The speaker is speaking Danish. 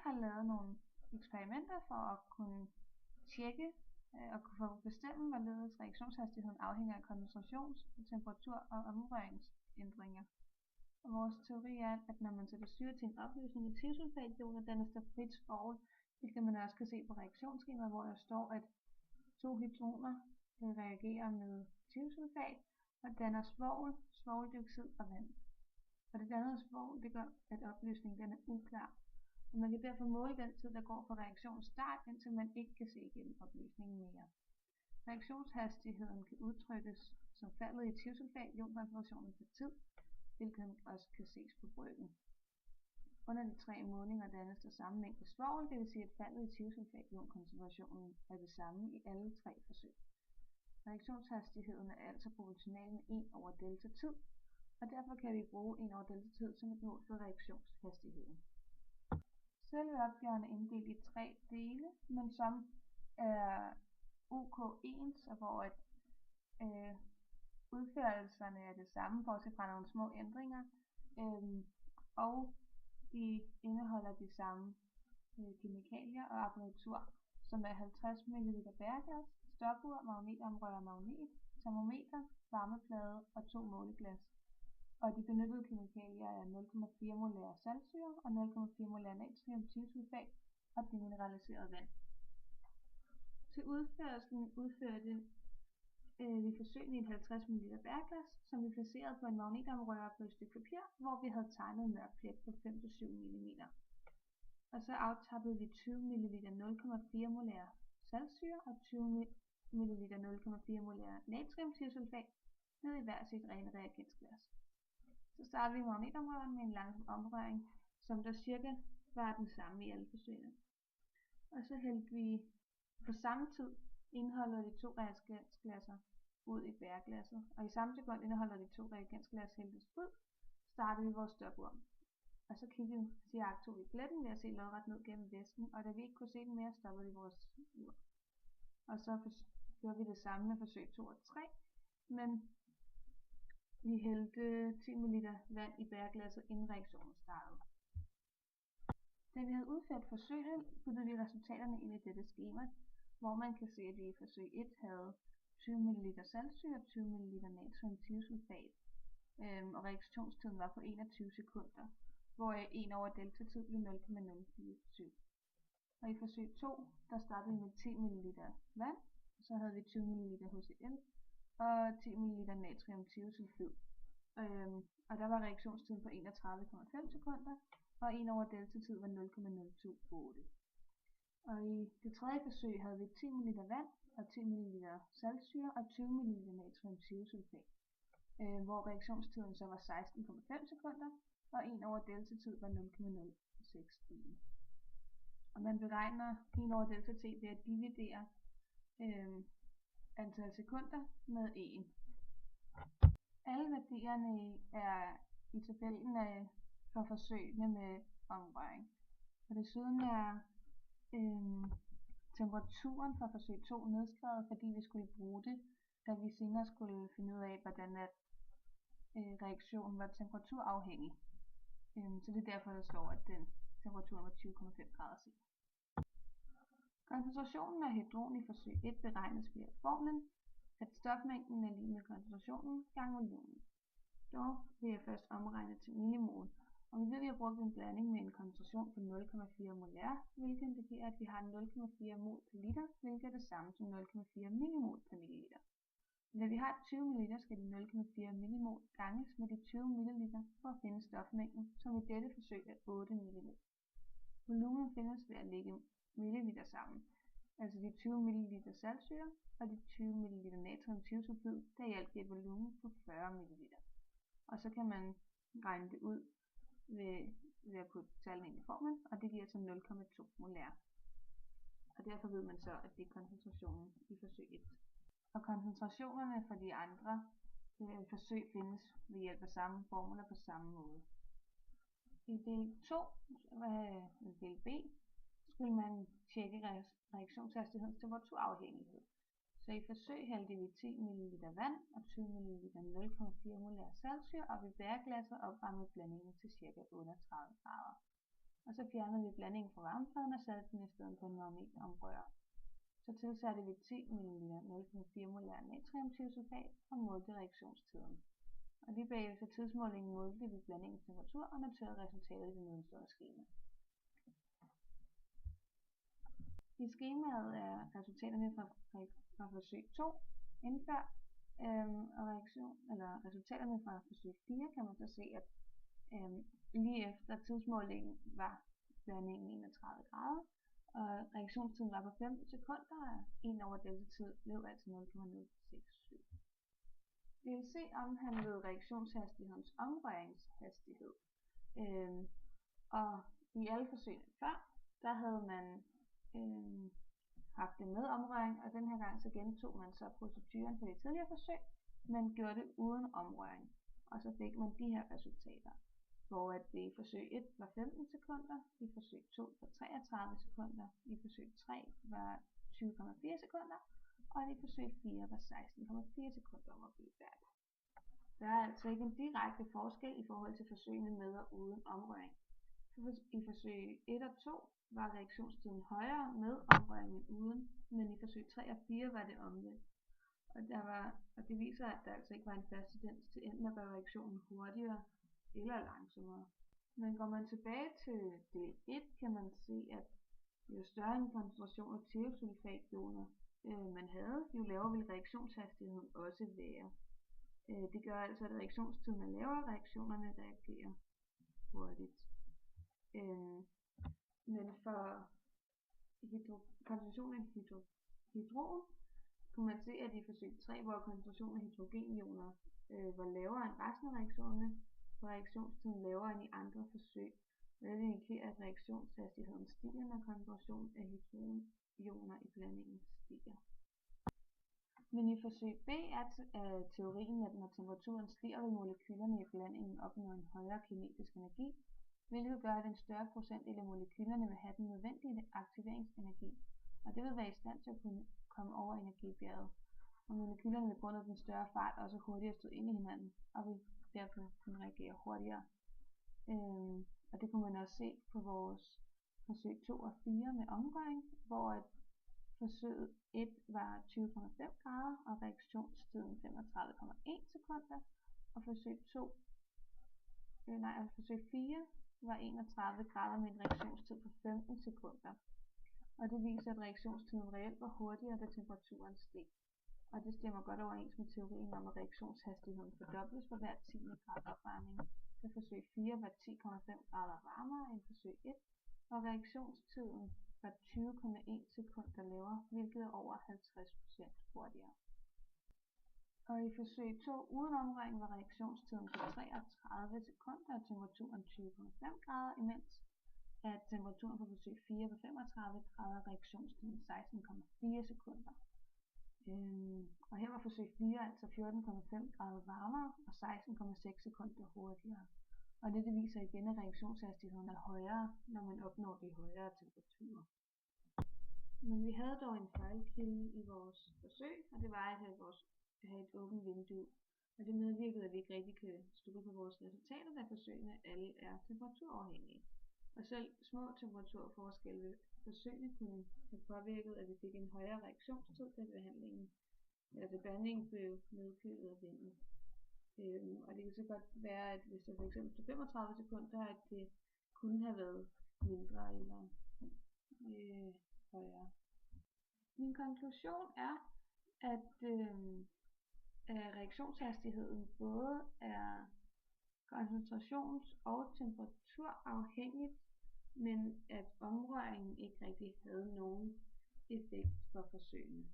har lavet nogle eksperimenter for at kunne tjekke og for at bestemme, hvorledes reaktionshastigheden afhænger af koncentrations-, temperatur- og omrøringsændringer. Og vores teori er, at når man sætter syre til en opløsning i thiosulfationer, dannes der frit svovl, hvilket man også kan se på reaktionsskemaet, hvor der står, at 2 hydroner reagerer med thiosulfat og danner svovl, svovldioxid og vand. Og det dannede svovl, det gør, at opløsningen den er uklar. Og man kan derfor måle den tid, der går fra reaktionens start, indtil man ikke kan se igennem opløsningen mere. Reaktionshastigheden kan udtrykkes som faldet i thiosulfat-ionkoncentrationen per tid, hvilket også kan ses på brøken. Under de 3 målinger dannes der samme mængde svovl, det vil sige at faldet i thiosulfat-ionkoncentrationen er det samme i alle 3 forsøg. Reaktionshastigheden er altså proportional med 1 over delta tid, og derfor kan vi bruge 1 over delta tid som et mål for reaktionshastigheden. Selve opgaven er inddelt i 3 dele, men som er OK ens, og hvor udførelserne er det samme, bortset fra nogle små ændringer, og de indeholder de samme kemikalier og apparatur, som er 50 ml bæregas, stopur, magnetomrør, magnet, termometer, varmeplade og 2 måleglas. Og de benyttede kemikalier er 0,4 molær saltsyre og 0,4 molær natriumthiosulfat og demineraliseret vand. Til udførelsen udførte vi forsøgene i et 50 ml bæreglas, som vi placerede på en magnetomrør på et stykke papir, hvor vi havde tegnet en mørk plet på 5-7 mm. Og så aftappede vi 20 ml 0,4 molær saltsyre og 20 ml 0,4 molær natriumthiosulfat ned i hver sit rene reagensglas. Så startede vi magnetomrøren med en langsom omrøring, som der cirka var den samme i alle forsøgene. Og så hældte vi på samme tid indholdet af de 2 reagensglasser ud i bæreglasset, og i samme sekund indholdet af de 2 reagensglas hældtes ud, startede vi vores stopur. Og så jagtede vi pletten ved at se lodret ned gennem væsken, og da vi ikke kunne se den mere, stoppede vi vores ur. Og så gjorde vi det samme med forsøg 2 og 3, men vi hældte 10 ml vand i bæreglasset, inden reaktionen startede. Da vi havde udført forsøgene, puttede vi resultaterne ind i dette skema, hvor man kan se, at vi i forsøg 1 havde 20 ml saltsyre og 20 ml natriumthiosulfat, og reaktionstiden var på 21 sekunder, hvor 1 over delta tid blev 0,047. Og i forsøg 2, der startede vi med 10 ml vand, og så havde vi 20 ml HCl og 10 ml natriumthiosulfid. Og der var reaktionstiden på 31,5 sekunder, og 1 over delta tid var 0,028. Og i det tredje forsøg havde vi 10 ml vand og 10 ml saltsyre og 20 ml natriumthiosulfat, hvor reaktionstiden så var 16,5 sekunder, og 1 over delta tid var 0,061. Og man beregner 1 over delta t ved at dividere antal sekunder med 1. Alle værdierne er i tabellen for forsøgene med omrøring. Og desuden er temperaturen for forsøg 2 nedskrevet, fordi vi skulle bruge det, da vi senere skulle finde ud af, hvordan reaktionen var temperaturafhængig. Så det er derfor, der står, at temperaturen var 20,5 grader C. Koncentrationen af hydron i forsøg 1 beregnes via formlen, at stofmængden er lig med koncentrationen gange volumen. Dog vil jeg først omregne til millimol, og vi ved, at vi har brugt en blanding med en koncentration på 0,4 molær, hvilket indikerer, at vi har 0,4 mol per liter, hvilket er det samme som 0,4 millimol per milliliter. Da vi har 20 ml, skal de 0,4 millimol ganges med de 20 ml for at finde stofmængden, som i dette forsøg er 8 ml. Volumen findes ved at lægge milliliter sammen, altså de 20 ml saltsyre og de 20 ml natriumthiosulfid, der i alt giver et volumen på 40 ml. Og så kan man regne det ud ved at putte tallene ind i formlen, og det giver så 0,2 molær. Og derfor ved man så, at det er koncentrationen i forsøg 1. Og koncentrationerne for de andre forsøg findes ved hjælp af samme formler på samme måde. I del 2, del B, skulle man tjekke reaktionshastigheden temperaturafhængighed. Så i forsøg hældte vi 10 ml vand og 20 ml 0,4 molær saltsyre op i bæreglasset og opvarmede blandingen til ca. 38 grader. Og så fjernede vi blandingen fra varmefladen og satte den i stedet på en magnetomrører. Så tilsatte vi 10 ml 0,4 molar natriumthiosulfat og målte reaktionstiden. Og lige bagefter tidsmålingen målte vi blandingens temperatur og noterede resultatet i det nedenstående skema. I skemaet er resultaterne fra forsøg 2 indført, og resultaterne fra forsøg 4 kan man så se, at lige efter tidsmålingen var blandingen 31 grader, og reaktionstiden var på 15 sekunder, og 1 over deltatid blev altså 0,067. VLC omhandlede reaktionshastighedens omrøringshastighed, og i alle forsøgene før, der havde man haft det med omrøring, og den her gang så gentog man så proceduren for de tidligere forsøg, men gjorde det uden omrøring. Og så fik man de her resultater, hvor at det i forsøg 1 var 15 sekunder, i forsøg 2 var 33 sekunder, i forsøg 3 var 20,4 sekunder, og i forsøg 4 var 16,4 sekunder om at blive færdig. Der er altså ikke en direkte forskel i forhold til forsøgene med og uden omrøring. I forsøg 1 og 2 var reaktionstiden højere med omrøring end uden, men i forsøg 3 og 4 var det omvendt. Og det viser, at der altså ikke var en fast tendens til enten at gøre reaktionen hurtigere eller langsommere. Men går man tilbage til del 1, kan man se, at jo større en koncentration af thiosulfationer man havde, jo lavere vil reaktionshastigheden også være. Det gør altså, at reaktionstiden er lavere, reaktionerne reagerer hurtigt. Men for koncentrationen af hydrogen kunne man se, at i forsøg 3, hvor koncentrationen af hydrogenioner var lavere end resten af reaktionerne, var reaktionstiden lavere end i andre forsøg. Og det indikerer, at reaktionshastigheden stiger, når koncentrationen af hydrogenioner i blandingen stiger. Men i forsøg B er teorien, at når temperaturen stiger, vil molekylerne i blandingen opnå en højere kinetisk energi, hvilket gør, at en større procentdel af molekylerne vil have den nødvendige aktiveringsenergi, og det vil være i stand til at kunne komme over energibjerget. Og molekylerne vil grundet den større fart også hurtigere støde ind i hinanden, og vil derfor kunne reagere hurtigere. Og det kunne man også se på vores forsøg 2 og 4 med omrøring, hvor at forsøget 1 var 20,5 grader og reaktionstiden 35,1 sekunder, og forsøg 4 var 31 grader med en reaktionstid på 15 sekunder. Og det viser, at reaktionstiden reelt var hurtigere, da temperaturen steg. Og det stemmer godt overens med teorien om, at reaktionshastigheden fordobles for hver 10. grad opvarmning. Da forsøg 4 var 10,5 grader varmere end forsøg 1, og reaktionstiden var 20,1 sekunder lavere, hvilket er over 50% hurtigere. Og i forsøg 2 uden omrøring var reaktionstiden på 33 sekunder og temperaturen 20,5 grader, imens at temperaturen på forsøg 4 var 35 grader og reaktionstiden 16,4 sekunder. Og her var forsøg 4 altså 14,5 grader varmere og 16,6 sekunder hurtigere. Og det viser igen, at reaktionshastigheden er højere, når man opnår de højere temperaturer. Men vi havde dog en fejlkilde i vores forsøg, og det var at have et åbent vindue. Og det medvirkede, at vi ikke rigtig kan stole på vores resultater, da forsøgene alle er temperaturafhængige. Og selv små temperaturforskelle ved forsøgene kunne have påvirket, at vi fik en højere reaktionstid, da behandlingen blev nedkølet af vinden. Og det kan så godt være, at hvis det f.eks. stod 35 sekunder, at det kunne have været mindre eller højere. Min konklusion er, at reaktionshastigheden både er koncentrations- og temperaturafhængigt, men at omrøringen ikke rigtig havde nogen effekt for forsøgene.